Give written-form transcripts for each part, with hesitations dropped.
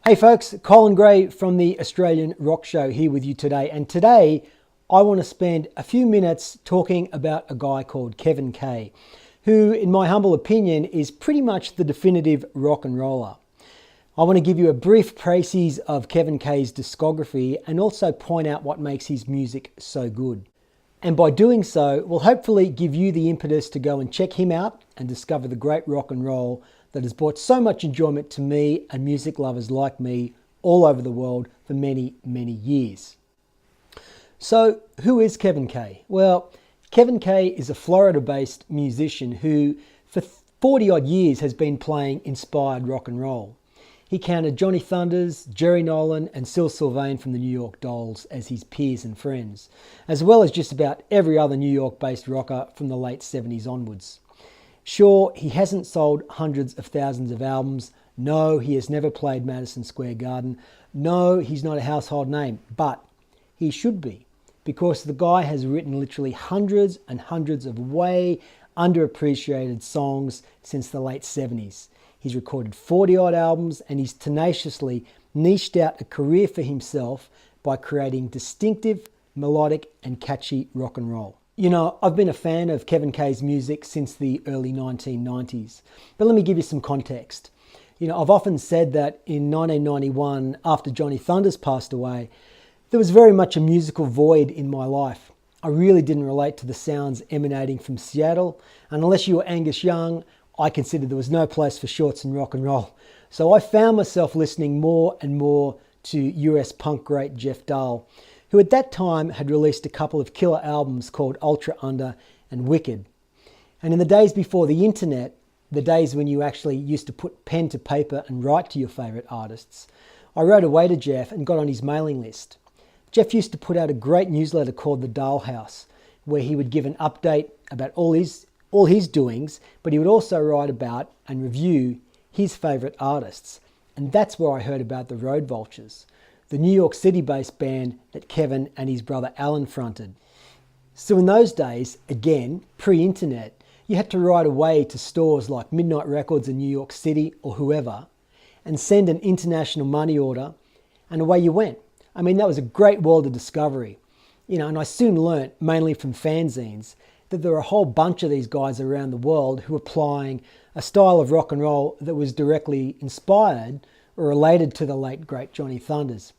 Hey folks, Colin Gray from the Australian Rock Show here with you today. And today I want to spend a few minutes talking about a guy called Kevin Kay, who in my humble opinion is pretty much the definitive rock and roller. I want to give you a brief précis of Kevin Kay's discography and also point out what makes his music so good. And by doing so, we'll hopefully give you the impetus to go and check him out and discover the great rock and roll that has brought so much enjoyment to me and music lovers like me all over the world for many, many years. So, who is Kevin Kay? Well, Kevin Kay is a Florida-based musician who, for 40-odd years, has been playing inspired rock and roll. He counted Johnny Thunders, Jerry Nolan and Syl Sylvain from the New York Dolls as his peers and friends, as well as just about every other New York-based rocker from the late 70s onwards. Sure, he hasn't sold hundreds of thousands of albums. No, he has never played Madison Square Garden. No, he's not a household name, but he should be, because the guy has written literally hundreds and hundreds of way underappreciated songs since the late 70s. He's recorded 40-odd albums and he's tenaciously niched out a career for himself by creating distinctive, melodic and catchy rock and roll. You know, I've been a fan of Kevin Kay's music since the early 1990s, but let me give you some context. You know, I've often said that in 1991, after Johnny Thunders passed away, there was very much a musical void in my life. I really didn't relate to the sounds emanating from Seattle, and unless you were Angus Young, I considered there was no place for shorts and rock and roll. So I found myself listening more and more to US punk great Jeff Dahl, who at that time had released a couple of killer albums called Ultra Under and Wicked. And in the days before the internet, the days when you actually used to put pen to paper and write to your favourite artists, I wrote away to Jeff and got on his mailing list. Jeff used to put out a great newsletter called The Dahl House, where he would give an update about all his doings, but he would also write about and review his favourite artists. And that's where I heard about the Road Vultures, the New York City-based band that Kevin and his brother Alan fronted. So in those days, again, pre-internet, you had to write away to stores like Midnight Records in New York City or whoever and send an international money order, and away you went. I mean, that was a great world of discovery. You know, and I soon learnt, mainly from fanzines, that there were a whole bunch of these guys around the world who were applying a style of rock and roll that was directly inspired or related to the late great Johnny Thunders.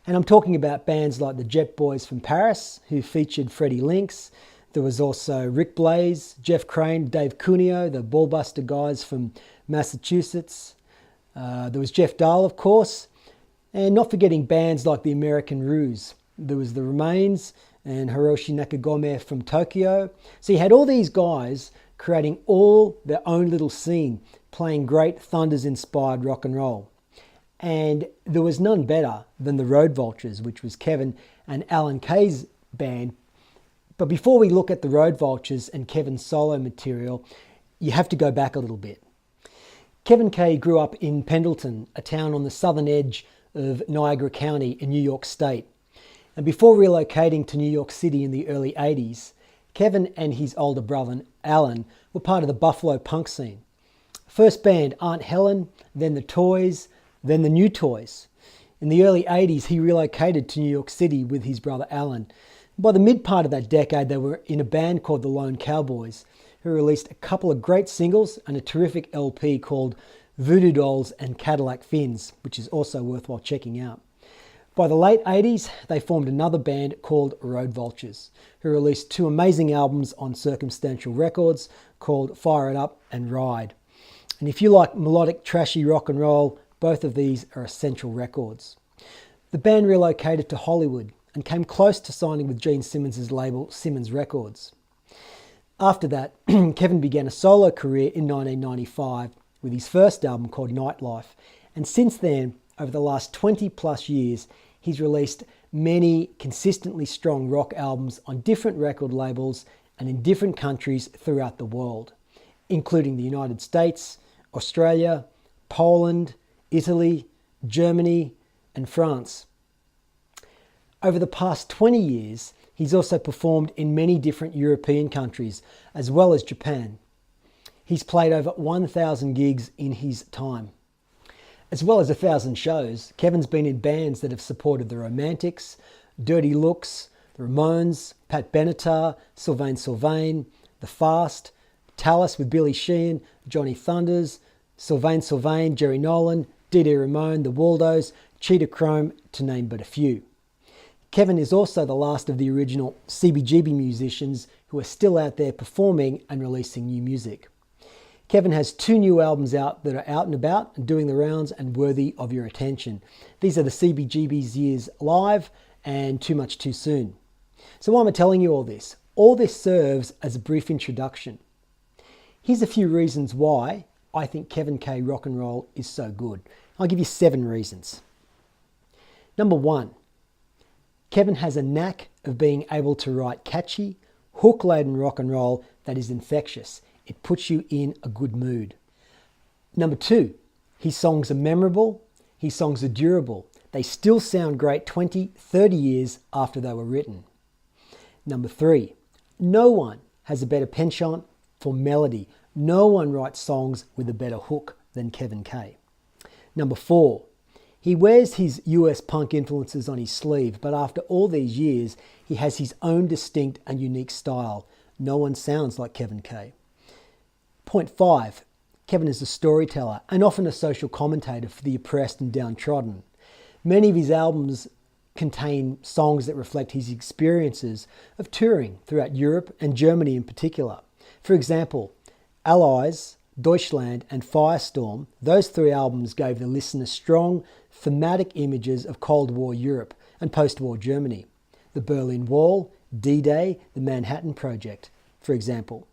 And I'm talking about bands like the Jet Boys from Paris, who featured Freddie Lynx. There was also Rick Blaze, Jeff Crane, Dave Cuneo, the Ballbuster guys from Massachusetts. There was Jeff Dahl, of course, and not forgetting bands like the American Ruse. There was the Remains and Hiroshi Nakagome from Tokyo. So you had all these guys creating all their own little scene, playing great Thunders-inspired rock and roll. And there was none better than the Road Vultures, which was Kevin and Alan Kay's band. But before we look at the Road Vultures and Kevin's solo material, you have to go back a little bit. Kevin Kay grew up in Pendleton, a town on the southern edge of Niagara County in New York State. And before relocating to New York City in the early 80s, Kevin and his older brother Alan were part of the Buffalo punk scene. First band Aunt Helen, then the Toys, then the New Toys. In the early 80s, he relocated to New York City with his brother Alan. By the mid part of that decade, they were in a band called the Lone Cowboys, who released a couple of great singles and a terrific LP called Voodoo Dolls and Cadillac Fins, which is also worthwhile checking out. By the late 80s, they formed another band called Road Vultures, who released two amazing albums on Circumstantial Records called Fire It Up and Ride. And if you like melodic, trashy rock and roll, both of these are essential records. The band relocated to Hollywood and came close to signing with Gene Simmons' label Simmons Records. After that, Kevin began a solo career in 1995 with his first album called Nightlife. And since then, over the last 20 plus years, he's released many consistently strong rock albums on different record labels and in different countries throughout the world, including the United States, Australia, Poland, Italy, Germany, and France. Over the past 20 years, he's also performed in many different European countries, as well as Japan. He's played over 1,000 gigs in his time. As well as 1,000 shows, Kevin's been in bands that have supported the Romantics, Dirty Looks, the Ramones, Pat Benatar, Sylvain, The Fast, Tallis with Billy Sheehan, Johnny Thunders, Sylvain, Jerry Nolan, Dee Ramone, The Waldos, Cheetah Chrome, to name but a few. Kevin is also the last of the original CBGB musicians who are still out there performing and releasing new music. Kevin has 2 new albums out that are out and about and doing the rounds and worthy of your attention. These are the CBGB's Years Live and Too Much Too Soon. So why am I telling you all this? All this serves as a brief introduction. Here's a few reasons why I think Kevin K rock and roll is so good. I'll give you 7 reasons. Number 1, Kevin has a knack of being able to write catchy, hook-laden rock and roll that is infectious. It puts you in a good mood. Number 2, his songs are memorable, his songs are durable. They still sound great 20, 30 years after they were written. Number 3, no one has a better penchant for melody. No one writes songs with a better hook than Kevin K. Number 4, he wears his US punk influences on his sleeve, but after all these years, he has his own distinct and unique style. No one sounds like Kevin K. Point 5, Kevin is a storyteller and often a social commentator for the oppressed and downtrodden. Many of his albums contain songs that reflect his experiences of touring throughout Europe and Germany in particular. For example, Allies, Deutschland and Firestorm, those 3 albums gave the listener strong, thematic images of Cold War Europe and post-war Germany. The Berlin Wall, D-Day, the Manhattan Project, for example.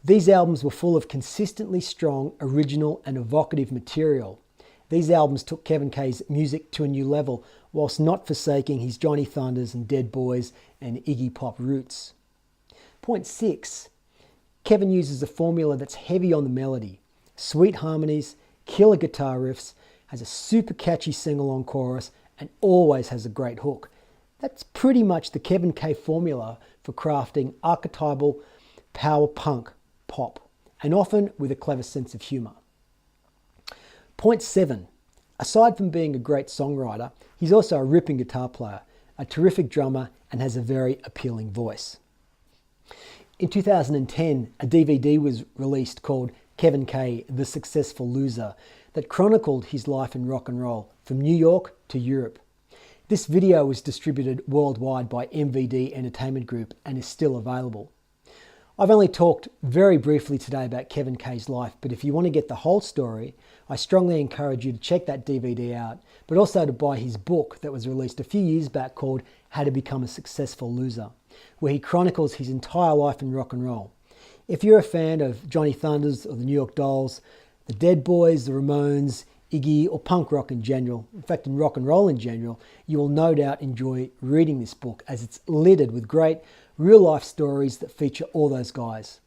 These albums were full of consistently strong, original and evocative material. These albums took Kevin K's music to a new level, whilst not forsaking his Johnny Thunders and Dead Boys and Iggy Pop roots. Point 6, Kevin uses a formula that's heavy on the melody. Sweet harmonies, killer guitar riffs, has a super catchy sing-along chorus, and always has a great hook. That's pretty much the Kevin K formula for crafting archetypal power punk pop, and often with a clever sense of humour. Point 7, aside from being a great songwriter, he's also a ripping guitar player, a terrific drummer, and has a very appealing voice. In 2010, a DVD was released called Kevin K, The Successful Loser, that chronicled his life in rock and roll from New York to Europe. This video was distributed worldwide by MVD Entertainment Group and is still available. I've only talked very briefly today about Kevin K's life, but if you want to get the whole story, I strongly encourage you to check that DVD out, but also to buy his book that was released a few years back called How to Become a Successful Loser, where he chronicles his entire life in rock and roll. If you're a fan of Johnny Thunders or the New York Dolls, the Dead Boys, the Ramones, Iggy, or punk rock in general, in fact in rock and roll in general, you will no doubt enjoy reading this book as it's littered with great real-life stories that feature all those guys.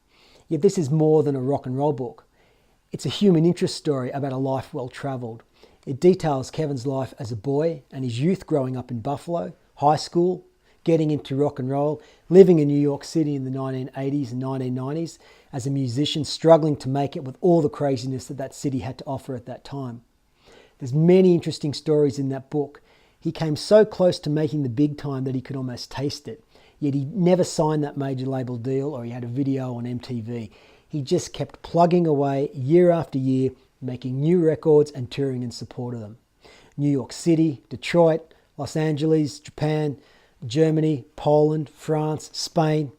Yet this is more than a rock and roll book. It's a human interest story about a life well-travelled. It details Kevin's life as a boy and his youth growing up in Buffalo, high school, getting into rock and roll, living in New York City in the 1980s and 1990s as a musician struggling to make it with all the craziness that that city had to offer at that time. There's many interesting stories in that book. He came so close to making the big time that he could almost taste it. Yet he never signed that major label deal or he had a video on MTV. He just kept plugging away year after year, making new records and touring in support of them. New York City, Detroit, Los Angeles, Japan, Germany, Poland, France, Spain.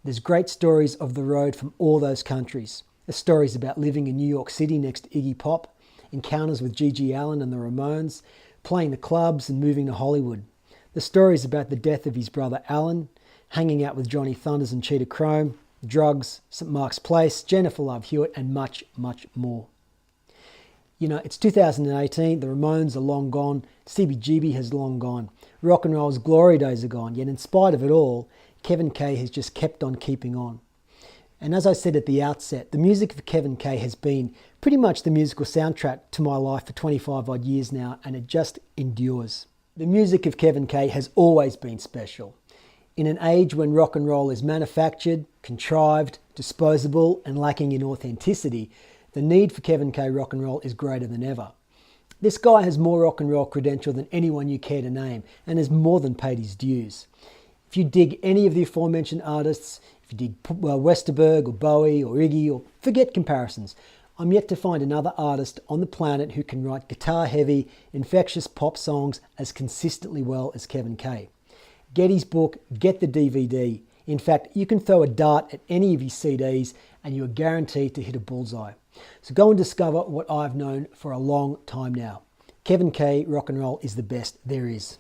There's great stories of the road from all those countries. There's stories about living in New York City next to Iggy Pop, encounters with Gigi Allen and the Ramones, playing the clubs and moving to Hollywood. The stories about the death of his brother Alan, hanging out with Johnny Thunders and Cheetah Chrome, drugs, St. Mark's Place, Jennifer Love Hewitt, and much, much more. You know, it's 2018, the Ramones are long gone, CBGB has long gone, rock and roll's glory days are gone, yet in spite of it all, Kevin K has just kept on keeping on. And as I said at the outset, the music of Kevin K has been pretty much the musical soundtrack to my life for 25 odd years now, and it just endures. The music of Kevin K has always been special. In an age when rock and roll is manufactured, contrived, disposable, and lacking in authenticity, the need for Kevin K rock and roll is greater than ever. This guy has more rock and roll credential than anyone you care to name and has more than paid his dues. If you dig any of the aforementioned artists, if you dig Westerberg or Bowie or Iggy, or forget comparisons, I'm yet to find another artist on the planet who can write guitar-heavy, infectious pop songs as consistently well as Kevin Kay. Get his book, get the DVD. In fact, you can throw a dart at any of his CDs and you are guaranteed to hit a bullseye. So go and discover what I've known for a long time now. Kevin Kay rock and roll is the best there is.